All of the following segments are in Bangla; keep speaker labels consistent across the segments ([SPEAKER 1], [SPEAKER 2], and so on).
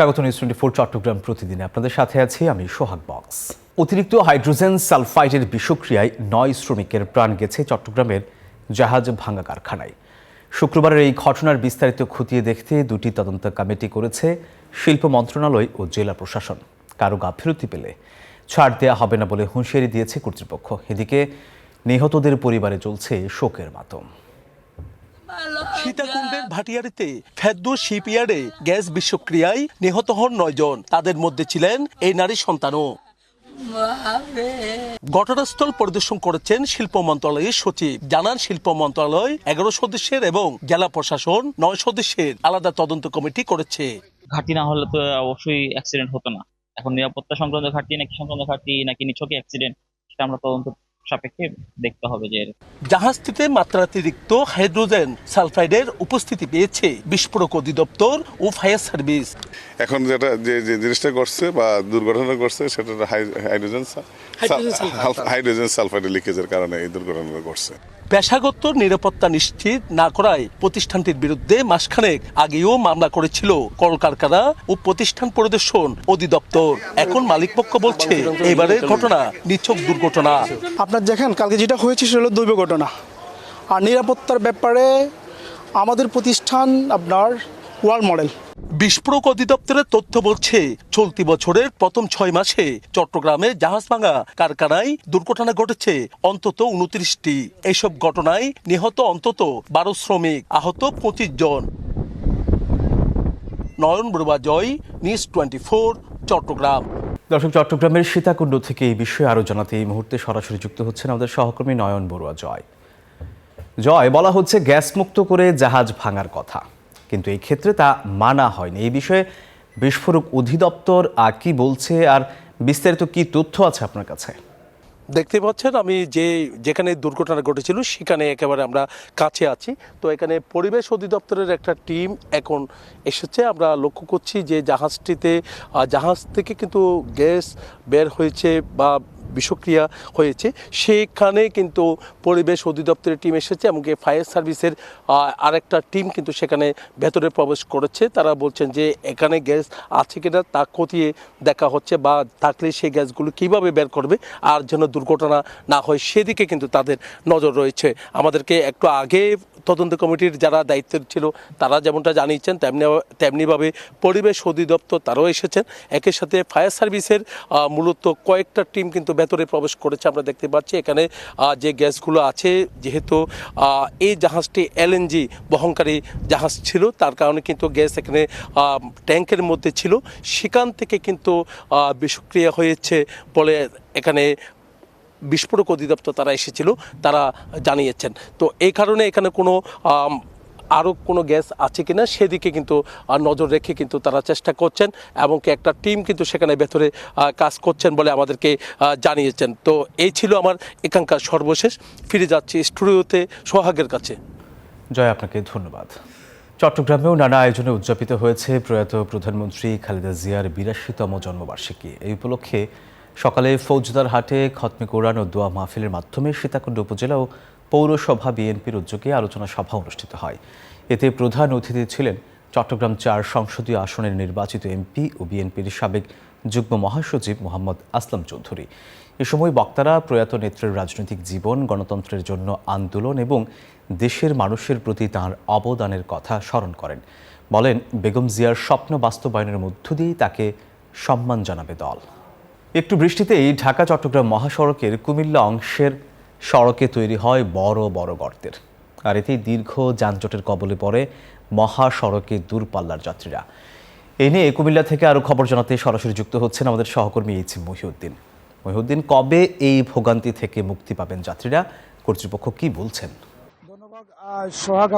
[SPEAKER 1] স্বাগত নিউজ 24 চট্টগ্রাম প্রতিদিনে আপনাদের সাথে আছি আমি সোহাগ বক্স। অতিরিক্ত হাইড্রোজেন সালফাইডের বিষক্রিয়ায় 9 শ্রমিকের প্রাণ গেছে চট্টগ্রামের জাহাজ ভাঙা কারখানায়। শুক্রবারের এই ঘটনার বিস্তারিত খতিয়ে দেখতে দুটি তদন্ত কমিটি করেছে শিল্প মন্ত্রণালয় ও জেলা প্রশাসন। কারো গাফিলতি পেলে ছাড় দেওয়া হবে না বলে হুঁশিয়ারি দিয়েছে কর্তৃপক্ষ। এদিকে নিহতদের পরিবারে চলছে শোকের মাতম।
[SPEAKER 2] সীতাকুণ্ডের ভাটিয়ারিতে ফেদ্দু শিপইয়ার্ডে গ্যাস বিষক্রিয়ায় নিহত হন 9 জন। তাদের মধ্যে ছিলেন এই নারী সন্তানও। ঘটনাস্থল পরিদর্শন করেছেন শিল্প মন্ত্রণালয়ের সচিব। জানান শিল্প মন্ত্রণালয় 11 সদস্যের এবং জেলা প্রশাসন 9 সদস্যের আলাদা তদন্ত কমিটি করেছে।
[SPEAKER 3] ঘাটতি না হলে তো অবশ্যই অ্যাক্সিডেন্ট হতো না। এখন নিরাপত্তা সংক্রান্ত ঘাটতি নাকি নিছকই অ্যাক্সিডেন্ট, সেটা আমরা তদন্ত সাপেক্ষে দেখতে হবে। যে
[SPEAKER 2] জাহাজটিতে মাত্রাতিরিক্ত হাইড্রোজেন সালফাইডের উপস্থিতি পেয়েছে বিস্ফোরক অধিদপ্তর ও ফায়ার সার্ভিস।
[SPEAKER 4] এখন যেটা যে জিনিসটা ঘটছে বা দুর্ঘটনা ঘটছে সেটা হাইড্রোজেন সালফাইডের লিকেজের কারণে এই দুর্ঘটনাটা ঘটছে।
[SPEAKER 2] পেশাগত নিরাপত্তা নিশ্চিত না করায় প্রতিষ্ঠানটির বিরুদ্ধে মাসখানেক আগেও মামলা করেছিল কলকারখানা ও প্রতিষ্ঠান পরিদর্শন অধিদপ্তর। এখন মালিকপক্ষ বলছে এবারের ঘটনা নিছক দুর্ঘটনা।
[SPEAKER 5] আপনার দেখেন কালকে যেটা হয়েছে সেটা হলো দৈব ঘটনা। আর নিরাপত্তার ব্যাপারে আমাদের প্রতিষ্ঠান আপনার ওয়ার্ল্ড মডেল।
[SPEAKER 2] বিস্ফোরক অধিদপ্তরের তথ্য বলছে চলতি বছরের প্রথম 6 মাসে চট্টগ্রামে জাহাজ ভাঙা কারখানায় দুর্ঘটনা ঘটেছে অন্তত 29টি। এইসব ঘটনায় নিহত অন্তত 12 শ্রমিক, আহত 25 জন। নয়ন বড়ুয়া জয়, নিউজ 24 চট্টগ্রাম।
[SPEAKER 1] দর্শক, চট্টগ্রামের সীতাকুণ্ড থেকে এই বিষয়ে আরো জানাতে এই মুহূর্তে সরাসরি যুক্ত হচ্ছেন আমাদের সহকর্মী নয়ন বড়ুয়া জয়। বলা হচ্ছে গ্যাস মুক্ত করে জাহাজ ভাঙার কথা, কিন্তু এই ক্ষেত্রে তা মানা হয়নি। এই বিষয়ে বিস্ফোরক অধিদপ্তর কি বলছে আর বিস্তারিত কি তথ্য আছে আপনার কাছে?
[SPEAKER 2] দেখতে পাচ্ছেন আমি যেখানে দুর্ঘটনা ঘটেছিল সেখানে একেবারে আমরা কাছে আছি। তো এখানে পরিবেশ অধিদপ্তরের একটা টিম এখন এসেছে। আমরা লক্ষ্য করছি যে জাহাজ থেকে কিন্তু গ্যাস বের হয়েছে বা বিষক্রিয়া হয়েছে, সেখানে কিন্তু পরিবেশ অধিদপ্তরের টিম এসেছে এবং ফায়ার সার্ভিসের আরেকটা টিম কিন্তু সেখানে ভেতরে প্রবেশ করেছে। তারা বলছেন যে এখানে গ্যাস আছে কিনা তা খতিয়ে দেখা হচ্ছে, বা থাকলে সেই গ্যাসগুলো কিভাবে বের করবে আর যেন দুর্ঘটনা না হয় সেদিকে কিন্তু তাদের নজর রয়েছে। আমাদেরকে একটু আগে তদন্ত কমিটির যারা দায়িত্বে ছিল তারা যেমনটা জানিয়েছেন তেমনিভাবে পরিবেশ অধিদপ্তর তারাও এসেছেন। একই সাথে ফায়ার সার্ভিসের মূলত কয়েকটা টিম কিন্তু ভেতরে প্রবেশ করেছে। আমরা দেখতে পাচ্ছি এখানে যে গ্যাসগুলো আছে, যেহেতু এই জাহাজটি এলএনজি বহনকারী জাহাজ ছিল, তার কারণে কিন্তু গ্যাস এখানে ট্যাঙ্কের মধ্যে ছিল, সেখান থেকে কিন্তু বিষক্রিয়া হয়েছে বলে এখানে বিস্ফোরক অধিদপ্তর তারা এসেছিল, তারা জানিয়েছেন। তো এই কারণে এখানে আরও কোনো গ্যাস আছে কিনা সেদিকে কিন্তু নজর রেখে কিন্তু তারা চেষ্টা করছেন এবং একটা টিম কিন্তু সেখানে ভেতরে কাজ করছেন বলে আমাদেরকে জানিয়েছেন। তো এই ছিল আমার এখানকার সর্বশেষ। ফিরে যাচ্ছি স্টুডিওতে সোহাগের কাছে।
[SPEAKER 1] জয়, আপনাকে ধন্যবাদ। চট্টগ্রামেও নানা আয়োজনে উদযাপিত হয়েছে প্রয়াত প্রধানমন্ত্রী খালেদা জিয়ার 82তম জন্মবার্ষিকী। এই উপলক্ষে সকালে ফৌজদার হাটে খতমে কোরআন ও দোয়া মাহফিলের মাধ্যমে সীতাকুণ্ড উপজেলা ও পৌরসভা বিএনপির উদ্যোগে আলোচনা সভা অনুষ্ঠিত হয়। এতে প্রধান অতিথি ছিলেন চট্টগ্রাম 4 সংসদীয় আসনের নির্বাচিত এমপি ও বিএনপির সাবেক যুগ্ম মহাসচিব মোহাম্মদ আসলাম চৌধুরী। এ সময় বক্তারা প্রয়াত নেত্রের রাজনৈতিক জীবন, গণতন্ত্রের জন্য আন্দোলন এবং দেশের মানুষের প্রতি তাঁর অবদানের কথা স্মরণ করেন। বলেন, বেগম জিয়ার স্বপ্ন বাস্তবায়নের মধ্য দিয়েই তাকে সম্মান জানাবে দল। একটু বৃষ্টিতেই ঢাকা চট্টগ্রাম মহাসড়কের কুমিল্লা অংশের সড়কে তৈরি হয় বড় বড় গর্তের, আর এতেই দীর্ঘ যানজটের কবলে পড়ে মহাসড়কে দূরপাল্লার যাত্রীরা। এ নিয়ে কুমিল্লা থেকে আরও খবর জানাতে সরাসরি যুক্ত হচ্ছেন আমাদের সহকর্মী মহিউদ্দিন। কবে এই ভোগান্তি থেকে মুক্তি পাবেন যাত্রীরা? কর্তৃপক্ষ কি বলছেন?
[SPEAKER 5] সোহাগ,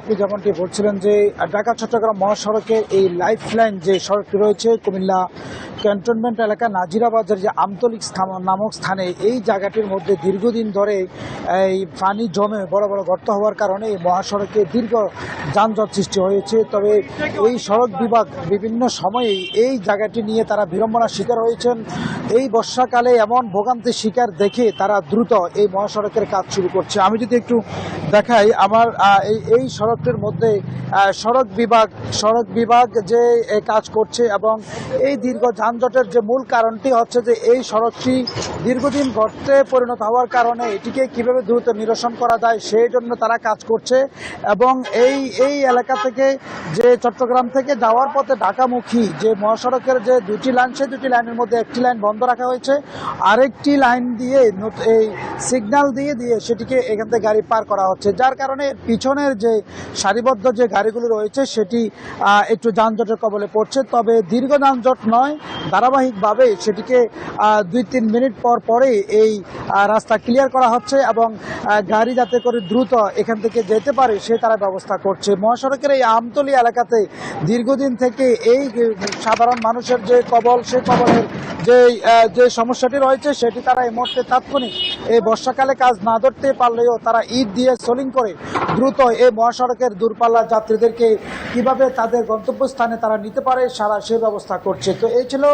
[SPEAKER 5] আপনি যেমনটি বলছিলেন যে ঢাকা চট্টগ্রাম মহাসড়কের এই লাইফ লাইন যে সড়কটি রয়েছে কুমিল্লা ক্যান্টনমেন্ট এলাকা নাজিরা বাজার যে আমতলিক নামক স্থানে, এই জায়গাটির মধ্যে দীর্ঘদিন ধরে এই পানি জমে বড় বড় গর্ত হওয়ার কারণে এই মহাসড়কে দীর্ঘ যানজট সৃষ্টি হয়েছে। তবে এই সড়ক বিভাগ বিভিন্ন সময়ে এই জায়গাটি নিয়ে তারা বিড়ম্বনার শিকার হয়েছেন। এই বর্ষাকালে এমন ভোগান্তির শিকার দেখে তারা দ্রুত এই মহাসড়কের কাজ শুরু করছে। আমি যদি একটু দেখাই আমার এই সড়কটির মধ্যে সড়ক বিভাগ যে কাজ করছে এবং এই দীর্ঘ যানজটের যে মূল কারণটি হচ্ছে যে এই সড়কটি দীর্ঘদিন গর্তে পরিণত হওয়ার কারণে এটিকে কিভাবে দ্রুত নিরসন করা যায় সেই জন্য তারা কাজ করছে। এবং এই এলাকা থেকে যে চট্টগ্রাম থেকে যাওয়ার পথে ঢাকামুখী যে মহাসড়কের যে দুটি লাইন, সেই দুটি লাইনের মধ্যে একটি লাইন বন্ধ রাখা হয়েছে, আরেকটি লাইন দিয়ে এই সিগন্যাল দিয়ে সেটিকে এখান থেকে গাড়ি পার করা হচ্ছে, যার কারণে পিছনের যে সারিবদ্ধ যে গাড়িগুলো রয়েছে সেটি একটু যানজটের কবলে পড়ছে। তবে দীর্ঘ যানজট নয়, ধারাবাহিকভাবে সেটিকে 2-3 মিনিট পরে এই রাস্তা ক্লিয়ার করা হচ্ছে এবং গাড়ি যাতে করে দ্রুত এখান থেকে যেতে পারে সে তারা ব্যবস্থা করছে। মহাসড়কের এই আমতলী এলাকাতে দীর্ঘদিন থেকে এই সাধারণ মানুষের যে কবল, সেই কবলের যে সমস্যাটি রয়েছে সেটি তারা এই মুহূর্তে তাৎক্ষণিক এই বর্ষাকালে কাজ না ধরতে পারলেও তারা ইট দিয়ে সোলিং করে দ্রুত এই মহাসড়কের দূরপাল্লার যাত্রীদেরকে কিভাবে তাদের গন্তব্যস্থানে তারা নিতে পারে সে ব্যবস্থা করছে। তো এই ছিল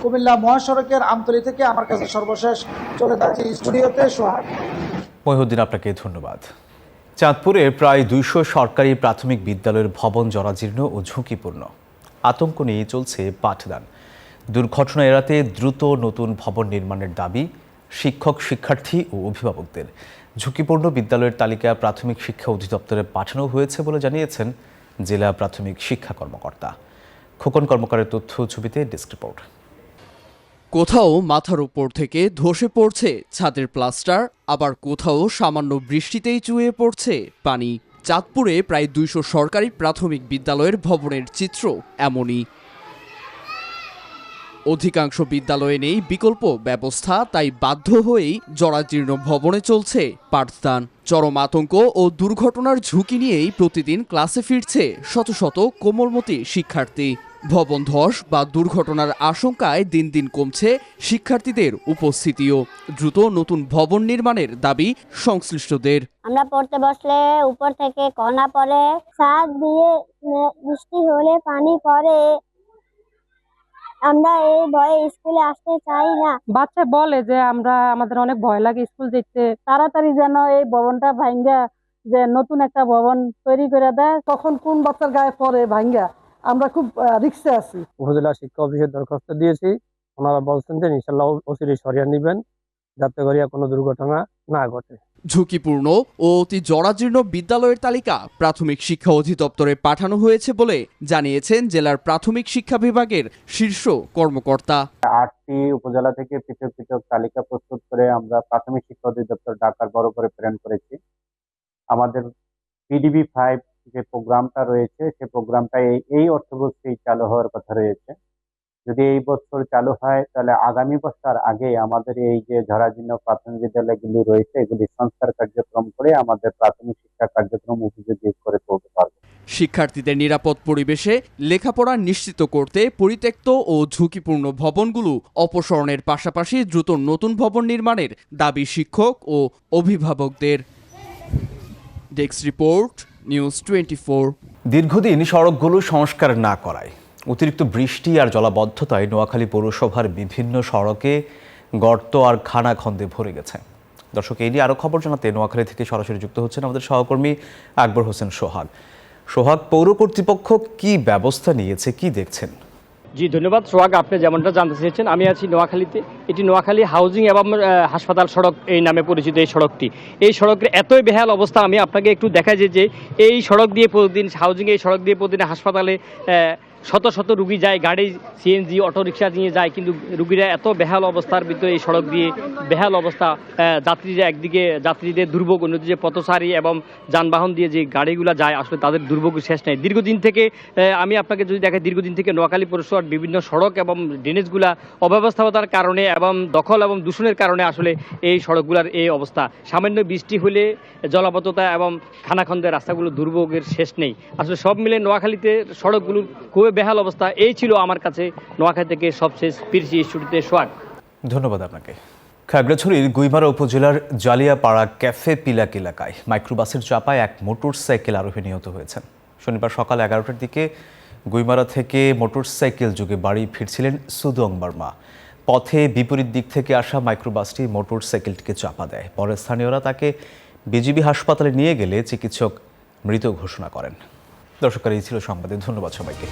[SPEAKER 5] কুমিল্লা মহাসড়কের আমতলী থেকে আমার কাছে সর্বশেষ। চলে যাচ্ছি স্টুডিওতে। সোহাগ।
[SPEAKER 1] মহিউদ্দিন, আপনাকে ধন্যবাদ। চাঁদপুরে প্রায় 200 সরকারি প্রাথমিক বিদ্যালয়ের ভবন জরাজীর্ণ ও ঝুঁকিপূর্ণ। আতঙ্ক নিয়ে চলছে পাঠদান। দুর্ঘটনা এড়াতে দ্রুত নতুন ভবন নির্মাণের দাবি শিক্ষক, শিক্ষার্থী ও অভিভাবকদের। ঝুঁকিপূর্ণ বিদ্যালয়ের তালিকা প্রাথমিক শিক্ষা অধিদপ্তরে পাঠানো হয়েছে বলে জানিয়েছেন জেলা প্রাথমিক শিক্ষা কর্মকর্তা। খোকন কর্মকারের তথ্য ছবিতে ডেস্ক রিপোর্ট।
[SPEAKER 6] কোথাও মাথার উপর থেকে ধসে পড়ছে ছাদের প্লাস্টার, আবার কোথাও সামান্য বৃষ্টিতেই চুয়ে পড়ছে পানি। চাঁদপুরে প্রায় 200 সরকারি প্রাথমিক বিদ্যালয়ের ভবনের চিত্র এমনই। অধিকাংশ বিদ্যালয়ে নেই বিকল্প ব্যবস্থা, তাই বাধ্য হয়েই জরাজীর্ণ ভবনে চলছে পাঠদান। চরম আতঙ্ক ও দুর্ঘটনার ঝুঁকি নিয়েই প্রতিদিন ক্লাসে ফিরছে শত শত কোমলমতি শিক্ষার্থী। ভবন ধস বা দুর্ঘটনার আশঙ্কায় দিন দিন কমছে শিক্ষার্থীদের উপস্থিতিও। দ্রুত নতুন ভবন নির্মাণের দাবি সংশ্লিষ্টদের।
[SPEAKER 7] আমরা পড়তে বসলে উপর থেকে কণা পড়ে, ছাদ দিয়ে বৃষ্টি হলে পানি পড়ে, আমরা এই ভয়ে স্কুলে আসতে চাই না।
[SPEAKER 8] বাচ্চা বলে যে আমাদের অনেক ভয় লাগে স্কুল যেতে, তাড়াতাড়ি যেন এই ভবনটা ভাঙ্গা যে নতুন একটা ভবন তৈরি করে দেয়।
[SPEAKER 9] তখন কোন বাচ্চার গায়ে পড়ে ভাঙ্গা, আমরা খুব রিস্কে আছি।
[SPEAKER 10] উপজেলা শিক্ষা অফিসে দরখাস্ত দিয়েছি, ওনারা বলছেন যে ইনশাল্লাহ ওসিরি সরিয়ে নেবেন যাতে করে কোনো দুর্ঘটনা না ঘটে।
[SPEAKER 6] ঝুঁকিপূর্ণ ও অতি জরাজীর্ণ বিদ্যালয়ের তালিকা প্রাথমিক শিক্ষা অধিদপ্তরে পাঠানো হয়েছে বলে জানিয়েছেন জেলার প্রাথমিক শিক্ষা বিভাগের শীর্ষ কর্মকর্তা।
[SPEAKER 11] 8টি উপজেলা থেকে পৃথক পৃথক তালিকা প্রস্তুত করে আমরা প্রাথমিক শিক্ষা অধিদপ্তর ঢাকার বরাবরে প্রেরণ করেছি। আমাদের পিডিবি 5 যে প্রোগ্রামটা রয়েছে সেই প্রোগ্রামটা এই অর্থবর্ষেই চালু হওয়ার কথা রয়েছে। যদি এই বছর চালু হয় তাহলে আগামী বছর আগে আমাদের এই যে জরাজীর্ণ প্রাথমিক বিদ্যালয়গুলি রয়েছে এগুলি সংস্কার কার্যক্রম করে আমাদের প্রাথমিক শিক্ষা কার্যক্রম উপযোগী করে তুলতে পারবে।
[SPEAKER 6] শিক্ষার্থীদের নিরাপদ পরিবেশে লেখাপড়া নিশ্চিত করতে পরিত্যক্ত ও ঝুঁকিপূর্ণ ভবনগুলো অপসারণের পাশাপাশি দ্রুত নতুন ভবন নির্মাণের দাবি শিক্ষক ও অভিভাবকদের। Desk report, news 24।
[SPEAKER 1] দীর্ঘদিন সড়কগুলো সংস্কার না করায় অতিরিক্ত বৃষ্টি আর জলাবদ্ধতায় নোয়াখালী পৌরসভার বিভিন্ন সড়কে গর্ত আর খানাখন্দে ভরে গেছে। দর্শক, এই নিয়ে আরও খবর জানাতে নোয়াখালী থেকে সরাসরি যুক্ত হচ্ছেন আমাদের সহকর্মী আকবর হোসেন সোহাগ। সোহাগ, পৌর কর্তৃপক্ষ কি ব্যবস্থা নিয়েছে, কি দেখছেন?
[SPEAKER 12] জি ধন্যবাদ সোহাগ, আপনি যেমনটা জানতে চেয়েছেন, আমি আছি নোয়াখালীতে। এটি নোয়াখালী হাউজিং এবং হাসপাতাল সড়ক এই নামে পরিচিত এই সড়কটি। এই সড়কের এতই বেহাল অবস্থা, আমি আপনাকে একটু দেখাই যে এই সড়ক দিয়ে প্রতিদিন হাউজিং, এই সড়ক দিয়ে প্রতিদিন হাসপাতালে শত শত রুগী যায়, গাড়ি, সিএনজি, অটোরিকশা নিয়ে যায়, কিন্তু রুগীরা এত বেহাল অবস্থার ভিতরে এই সড়ক দিয়ে বেহাল অবস্থা। যাত্রীরা একদিকে যাত্রীদের দুর্ভোগ, অন্যদিকে পথচারী এবং যানবাহন দিয়ে যে গাড়িগুলো যায় আসলে তাদের দুর্ভোগ শেষ নেই। দীর্ঘদিন থেকে আমি আপনাকে যদি দেখাই, দীর্ঘদিন থেকে নোয়াখালী পৌরসভার বিভিন্ন সড়ক এবং ড্রেনেজগুলা অব্যবস্থাপনার কারণে এবং দখল এবং দূষণের কারণে আসলে এই সড়কগুলোর এই অবস্থা। সামান্য বৃষ্টি হলে জলাবদ্ধতা এবং খানাখন্দের রাস্তাগুলো দুর্ভোগের শেষ নেই। আসলে সব মিলে নোয়াখালীতে সড়কগুলোর খুবই বেহাল অবস্থা। এই ছিল আমার কাছে নোয়াখালী থেকে সবশেষ পিরসি স্টুডিওতে সোহাগ।
[SPEAKER 1] ধন্যবাদ আপনাকে। খাগড়াছড়ির গুইমারা উপজেলার জালিয়াপাড়া ক্যাফে পিলাক এলাকায় মাইক্রোবাসের চাপায় এক মোটরসাইকেল আরোহী নিহত হয়েছেন। শনিবার সকাল 11টার দিকে গুইমারা থেকে মোটরসাইকেল যোগে বাড়ি ফিরছিলেন সুদং বার্মা। পথে বিপরীত দিক থেকে আসা মাইক্রোবাসটি মোটরসাইকেলটিকে চাপা দেয়। পরে স্থানীয়রা তাকে বিজিবি হাসপাতালে নিয়ে গেলে চিকিৎসক মৃত ঘোষণা করেন। দর্শক, এই ছিল সংবাদে। ধন্যবাদ সবাইকে।